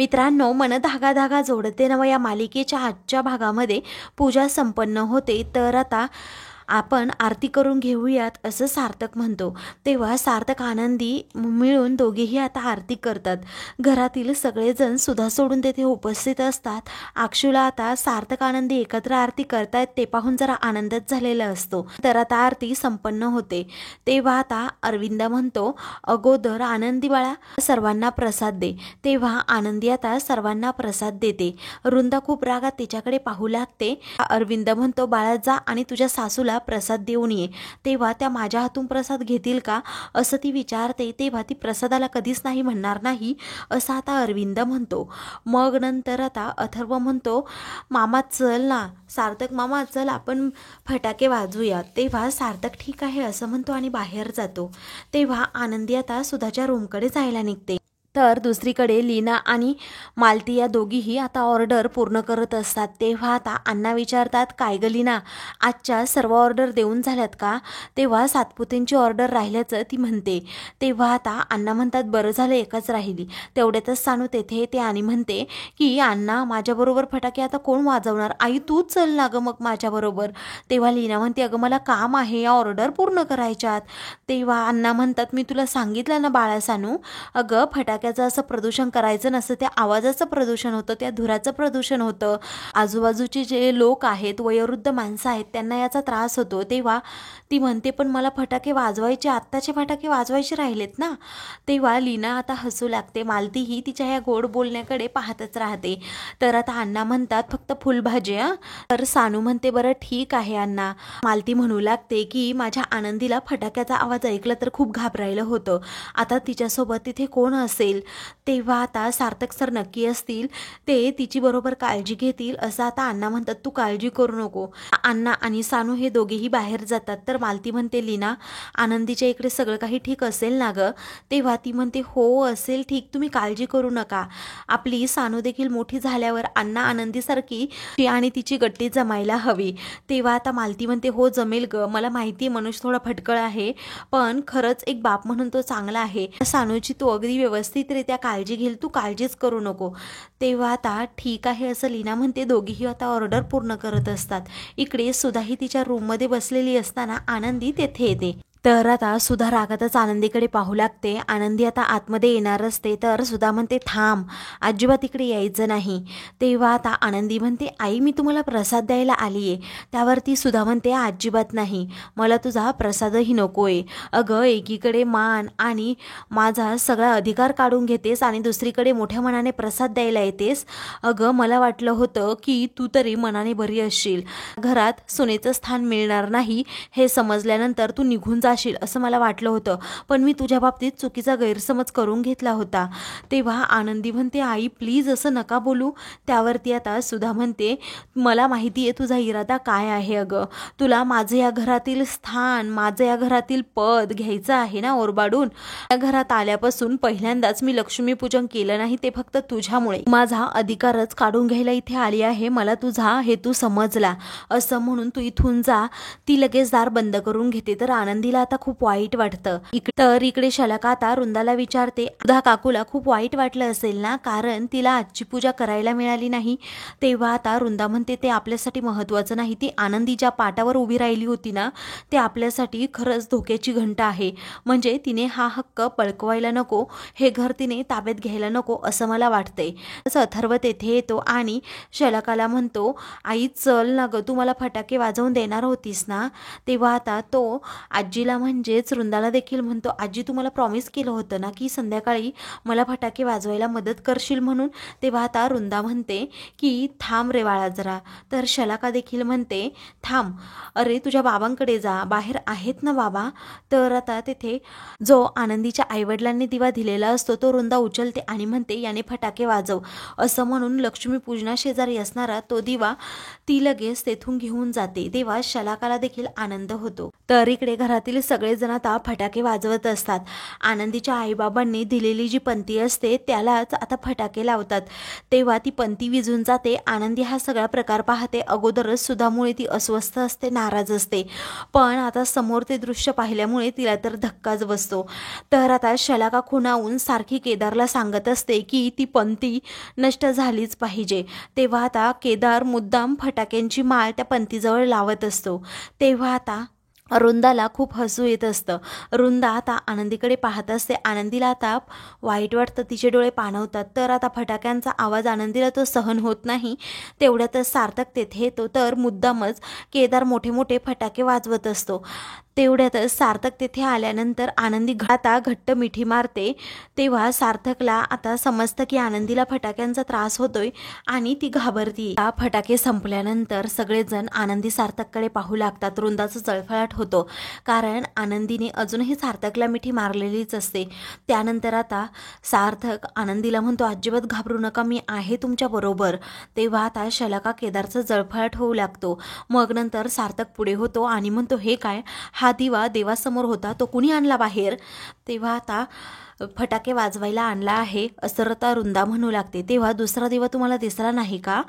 मित्रांनो, मन धागा धागा जोडते नव या मालिकेच्या आजच्या भागामध्ये पूजा संपन्न होते. तर आता आपण आरती करून घेऊयात असं सार्थक म्हणतो. तेव्हा सार्थक आनंदी मिळून दोघेही आता आरती करतात. घरातील सगळेजण सुद्धा सोडून तेथे उपस्थित असतात. अक्षूला आता सार्थक आनंदी एकत्र आरती करतायत ते पाहून जरा आनंदच झालेला असतो. तर आता आरती संपन्न होते. तेव्हा आता अरविंद म्हणतो, अगोदर आनंदी बाळा सर्वांना प्रसाद दे. तेव्हा आनंदी आता सर्वांना प्रसाद देते. वृंदा खूप रागात तिच्याकडे पाहू लागते. अरविंद म्हणतो, बाळा जा आणि तुझ्या सासूला प्रसाद देऊन ये. तेव्हा त्या माझ्या हातून प्रसाद घेतील का असं ती विचारते. तेव्हा ती प्रसादाला कधीच नाही म्हणणार नाही असं आता अरविंद म्हणतो. मग नंतर आता अथर्व म्हणतो, मामा चल ना, सार्थक मामा चल आपण फटाके वाजवूया. तेव्हा सार्थक ठीक आहे असं म्हणतो आणि बाहेर जातो. तेव्हा आनंदी आता सुधाच्या रूमकडे जायला निघते. तर दुसरीकडे लीना आणि मालती या दोघीही आता ऑर्डर पूर्ण करत असतात. तेव्हा आता अण्णा विचारतात, काय ग लीना, आजच्या सर्व ऑर्डर देऊन झाल्यात का? तेव्हा सातपुतेंची ऑर्डर राहिल्याचं ती म्हणते. तेव्हा आता अण्णा म्हणतात, बरं झालं एकच राहिली. तेवढ्यातच सानू तेथे येते आणि म्हणते की अण्णा माझ्याबरोबर फटाके आता कोण वाजवणार? आई तूच चल ना गं मग माझ्याबरोबर. तेव्हा लीना म्हणते, अगं मला काम आहे, या ऑर्डर पूर्ण करायच्यात. तेव्हा अण्णा म्हणतात, मी तुला सांगितलं ना बाळा सानू, अगं फटाक्याचं असं प्रदूषण करायचं नसतं. त्या आवाजाचं प्रदूषण होतं, त्या धुराचं प्रदूषण होतं. आजूबाजूचे जे लोक आहेत, वयोवृद्ध माणसं आहेत, त्यांना याचा त्रास होतो. तेव्हा ती म्हणते, पण मला फटाके वाजवायचे, आत्ताचे फटाके वाजवायचे राहिलेत ना. तेव्हा लीना आता हसू लागते. मालतीही तिच्या या गोड बोलण्याकडे पाहतच राहते. तर आता अण्णा म्हणतात, फक्त फुलभाजी हां. तर सानू म्हणते, बरं ठीक आहे अण्णा. मालती म्हणू लागते की माझ्या आनंदीला फटाक्याचा आवाज ऐकला तर खूप घाबरायला होतं. आता तिच्यासोबत तिथे कोण असेल? तेव्हा आता सार्थक सर नक्की असतील, ते तिची बरोबर काळजी घेतील असं आता अण्णा म्हणतात. तू काळजी करू नको. अण्णा आणि सानू हे दोघेही बाहेर जातात. तर मालती म्हणते, लीना आनंदीच्या इकडे सगळं काही ठीक असेल ना गं? तेव्हा ती म्हणते, हो असेल ठीक, तुम्ही काळजी करू नका. आपली सानू देखील मोठी झाल्यावर अण्णा आनंदीसारखी आणि तिची गट्टी जमायला हवी. तेव्हा आता मालती म्हणते, हो जमेल ग, मला माहिती आहे मनुष्य थोडा फटकळ आहे, पण खरंच एक बाप म्हणून तो चांगला आहे. सानूची तो अगदी व्यवस्थितरित्या काळजी घेईल, तू काळजीच करू नको. तेव्हा आता ठीक आहे असं लीना म्हणते. दोघीही आता ऑर्डर पूर्ण करत असतात. इकडे सुधाही तिच्या रूममध्ये बसलेली असताना आनंदी तेथे येते. तर आता सुधा रागातच आनंदीकडे पाहू लागते. आनंदी आता आतमध्ये येणार असते. तर सुधा म्हणते, थांब, अजिबात इकडे यायचं नाही. तेव्हा आता आनंदी म्हणते, आई मी तुम्हाला प्रसाद द्यायला आली आहे. त्यावरती सुधा म्हणते, अजिबात नाही, मला तुझा प्रसादही नको आहे. अगं एकीकडे मान आणि माझा सगळा अधिकार काढून घेतेस आणि दुसरीकडे मोठ्या मनाने प्रसाद द्यायला येतेस. अगं मला वाटलं होतं की तू तरी मनाने बरी असशील. घरात सुनेचं स्थान मिळणार नाही हे समजल्यानंतर तू निघून जाशील असं मला वाटलं होतं, पण मी तुझ्या बाबतीत चुकीचा गैरसमज करून घेतला होता. तेव्हा आनंदी म्हणते, आई प्लीज असं नका बोलू. त्यावरती आता सुधा म्हणते, मला माहिती आहे तुझा इरादा काय आहे. अगं तुला माझं या घरातील स्थान, माझं या घरातील पद घ्यायचं आहे ना ओरबाडून. या घरात आल्यापासून पहिल्यांदाच मी लक्ष्मीपूजन केलं नाही, ते फक्त तुझ्यामुळे. माझा अधिकारच काढून घ्यायला इथे आली आहे. मला तुझा हेतू समजला असं म्हणून तू इथून जा. ती लगेच दार बंद करून घेते. तर आनंदीला आता खूप वाईट वाटतं. तर इकडे शलाका आता वृंदाला विचारते, सुधा काकूला खूप वाईट वाटलं असेल ना, कारण तिला आजची पूजा करायला मिळाली नाही. तेव्हा आता वृंदा म्हणते, ते आपल्यासाठी महत्त्वाचं नाही. ती आनंदी ज्या पाटावर उभी राहिली होती ना, ते आपल्यासाठी खरंच धोक्याची घंटा आहे. म्हणजे तिने हा हक्क पळकवायला नको, हे घर तिने ताब्यात घ्यायला नको असं मला वाटतंय. असं अथर्व तेथे येतो आणि शलाकाला म्हणतो, आई चल ना ग, तू मला फटाके वाजवून देणार होतीस ना. तेव्हा आता तो आजीला म्हणजेच वृंदाला देखील म्हणतो, आजी तू मला प्रॉमिस केलं होतं ना की संध्याकाळी मला फटाके वाजवायला मदत करशील म्हणून. तेव्हा आता वृंदा म्हणते की थांब रे बाळा जरा. तर शलाका देखील म्हणते, थांब, अरे तुझ्या बाबांकडे जा, बाहेर आहेत ना बाबा. तर आता तेथे जो आनंदीच्या आईवडिलांनी दिवा दिलेला असतो तो वृंदा उचलते आणि म्हणते, याने फटाके वाजव असं म्हणून लक्ष्मीपूजना शेजारी असणारा तो दिवा ती लगेच तेथून घेऊन जाते. तेव्हा शलाकाला देखील आनंद होतो. तर इकडे घरातील घरातील सगळेजण आता फटाके वाजवत असतात. आनंदीच्या आईबाबांनी दिलेली जी पंती असते त्यालाच आता फटाके लावतात. तेव्हा ती पंती विझून जाते. आनंदी हा सगळा प्रकार पाहते. अगोदरच सुधामुळे ती अस्वस्थ असते, नाराज असते, पण आता समोर ते दृश्य पाहिल्यामुळे तिला तर धक्काच बसतो. तर आता शलाका खुणावून सारखी केदारला सांगत असते की ती पंती नष्ट झालीच पाहिजे. तेव्हा आता केदार मुद्दाम फटाक्यांची माळ त्या पंतीजवळ लावत असतो. तेव्हा आता रुंदाला खूप हसू येत असतं. रुंदा आता आनंदीकडे पाहत असते. आनंदीला आता वाईट वाटतं, तिचे डोळे पाणवतात. तर आता फटाक्यांचा आवाज आनंदीला तो सहन होत नाही. तेवढ्यातच सार्थक तेथे येतो. तर मुद्दामच केदार मोठे मोठे फटाके वाजवत असतो. तेवढ्यातच सार्थक तेथे आल्यानंतर आनंदी आता घट्ट मिठी मारते. तेव्हा सार्थकला आता समजतं की आनंदीला फटाक्यांचा त्रास होतोय आणि ती घाबरती. फटाके संपल्यानंतर सगळेजण आनंदी सार्थककडे पाहू लागतात. रुंदाचं जळफळाट होतो, कारण आनंदीने अजूनही सार्थकला मिठी मारलेलीच असते. त्यानंतर आता सार्थक आनंदीला म्हणतो, अजिबात घाबरू नका, मी आहे तुमच्या बरोबर. तेव्हा आता शलाका केदारचं जळफळाट होऊ लागतो. मग नंतर सार्थक पुढे होतो आणि म्हणतो, हे काय, हा दिवा देवासमोर होता, तो कुणी आणला बाहेर? तेव्हा आता फटाके वाजवायला आणला आहे असं रता रुंदा म्हणू लागते. तेव्हा दुसरा दिवा तुम्हाला दिसला नाही का?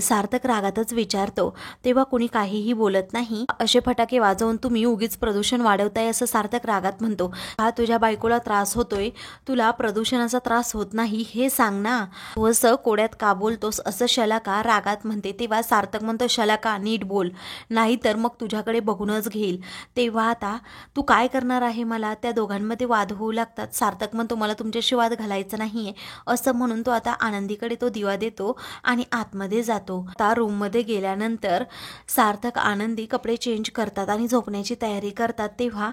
सार्थक रागातच विचारतो. तेव्हा कुणी काहीही बोलत नाही. असे फटाके वाजवून तुम्ही उगीच प्रदूषण वाढवताय असं सार्थक रागात म्हणतो. हा तुझ्या बायकोला त्रास होतोय, तुला प्रदूषणाचा त्रास होत नाही हे सांग ना, तू असं कोड्यात का बोलतोस असं शलाका रागात म्हणते. तेव्हा सार्थक म्हणतो, शलाका नीट बोल, नाहीतर मग तुझ्याकडे बघूनच घेईल. तेव्हा आता तू काय करणार आहे मला? त्या दोघांमध्ये वाद होऊ लागतात. सार्थक म्हणतो, मला तुमच्याशी वाद घालायचा नाहीये असं म्हणून तो आता आनंदीकडे तो दिवा देतो आणि आतमध्ये जातो. आता रूममध्ये गेल्यानंतर सार्थक आनंदी कपडे चेंज करतात आणि झोपण्याची तयारी करतात. तेव्हा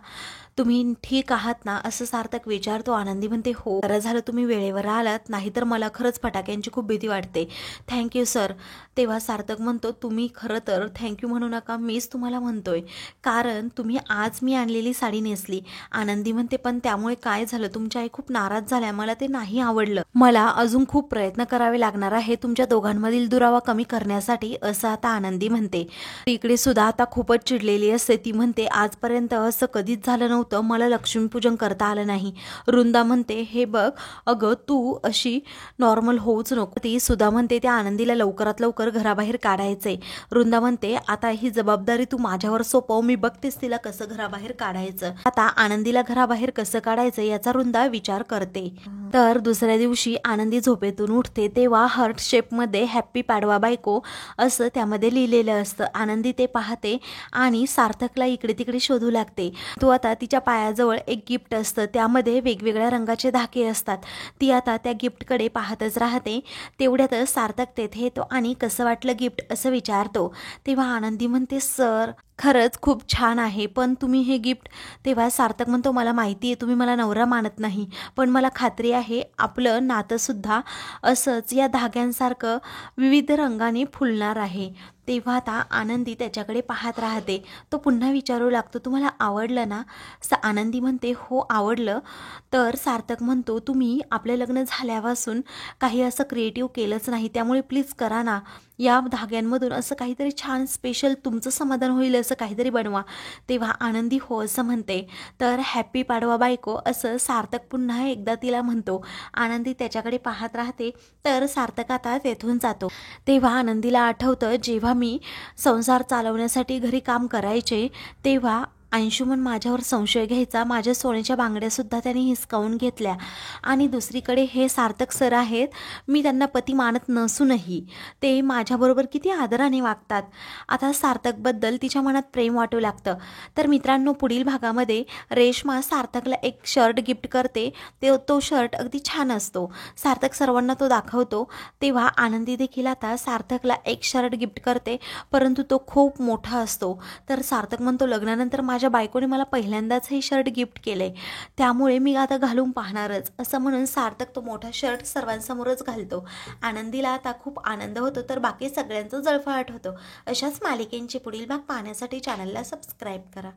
तुम्ही ठीक आहात ना असं सार्थक विचारतो. आनंदी म्हणते, हो, बरं झालं तुम्ही वेळेवर आलात, नाहीतर मला खरंच फटाक्यांची खूप भीती वाटते. Thank you sir. तेव्हा सार्थक म्हणतो, तुम्ही खरं तर थँक्यू म्हणू नका, मीच तुम्हाला म्हणतोय, कारण तुम्ही आज मी आणलेली साडी नेसली. आनंदी म्हणते, पण त्यामुळे काय झालं? तुमची आई खूप नाराज झाल्या, मला ते नाही आवडलं. मला अजून खूप प्रयत्न करावे लागणार आहे तुमच्या दोघांमधील दुरावा कमी करण्यासाठी असं आता आनंदी म्हणते. इकडे सुद्धा आता खूपच चिडलेली असते. ती म्हणते, आजपर्यंत असं कधीच झालं नव्हतं, मला लक्ष्मीपूजन करता आलं नाही. रुंदा म्हणते, हे बघ अगं, तू अशी नॉर्मल होऊच नको. ती सुद्धा म्हणते, त्या आनंदीला लवकरात लवकर घराबाहेर काढायचंय. रुंदा म्हणते, आता ही जबाबदारी तू माझ्यावर सोपव, मी बघतेस तिला कसं घराबाहेर काढायचं. आता आनंदीला घराबाहेर कसं काढायचं याचा रुंदा विचार करते. तर दुसऱ्या दिवशी आनंदी झोपेतून उठते. तेव्हा हार्ट शेपमध्ये हॅप्पी पाडवा बायको असं त्यामध्ये लिहिलेलं असतं. आनंदी ते पाहते आणि सार्थकला इकडे तिकडे शोधू लागते. तो आता तिच्या पायाजवळ एक गिफ्ट असतं, त्यामध्ये वेगवेगळ्या रंगाचे धागे असतात. ती आता त्या गिफ्टकडे पाहतच राहते. तेवढ्यातच सार्थक तेथे येतो आणि कसं वाटलं गिफ्ट असं विचारतो. तेव्हा आनंदी म्हणते, सर खरंच खूप छान आहे, पण तुम्ही हे गिफ्ट. तेव्हा सार्थक म्हणतो, मला माहिती आहे तुम्ही मला नवरा मानत नाही, पण मला खात्री आहे आपलं नातंसुद्धा असंच या धाग्यांसारखं विविध रंगाने फुलणार आहे. तेव्हा आता आनंदी त्याच्याकडे पाहत राहते. तो पुन्हा विचारू लागतो, तुम्हाला आवडलं ना? आनंदी म्हणते, हो आवडलं. तर सार्थक म्हणतो, तुम्ही आपलं लग्न झाल्यापासून काही असं क्रिएटिव्ह केलंच नाही, त्यामुळे प्लीज करा ना, या धाग्यांमधून असं काहीतरी छान स्पेशल तुमचं समाधान होईल असं काहीतरी बनवा. तेव्हा आनंदी हो असं म्हणते. तर हॅप्पी पाडवा बायको असं सार्थक पुन्हा एकदा तिला म्हणतो. आनंदी त्याच्याकडे पाहत राहते. तर सार्थक आता तेथून जातो. तेव्हा आनंदीला आठवतं, जेव्हा मी संसार चालवण्यासाठी घरी काम करायचे तेव्हा अंशुमन माझ्यावर संशय घ्यायचा. माझ्या सोन्याच्या बांगड्यासुद्धा त्याने हिसकावून घेतल्या. आणि दुसरीकडे हे सार्थक सर आहेत, मी त्यांना पती मानत नसूनही ते माझ्याबरोबर किती आदराने वागतात. आता सार्थकबद्दल तिच्या मनात प्रेम वाटू लागतं. तर मित्रांनो, पुढील भागामध्ये रेश्मा सार्थकला एक शर्ट गिफ्ट करते. तो शर्ट अगदी छान असतो. सार्थक सर्वांना तो दाखवतो. तेव्हा आनंदी देखील आता सार्थकला एक शर्ट गिफ्ट करते, परंतु तो खूप मोठा असतो. तर सार्थक म्हणतो, लग्नानंतर माझ्या बायकोने मला पहिल्यांदाच हे शर्ट गिफ्ट केले, त्यामुळे मी आता घालून पाहणारच असं म्हणून सार्थक तो मोठा शर्ट सर्वांसमोरच घालतो. आनंदीला आता खूप आनंद होतो. तर बाकी सगळ्यांचं जळफळाट होतो. अशाच मालिकेंचे पुढील भाग पाहण्यासाठी चॅनलला सबस्क्राईब करा.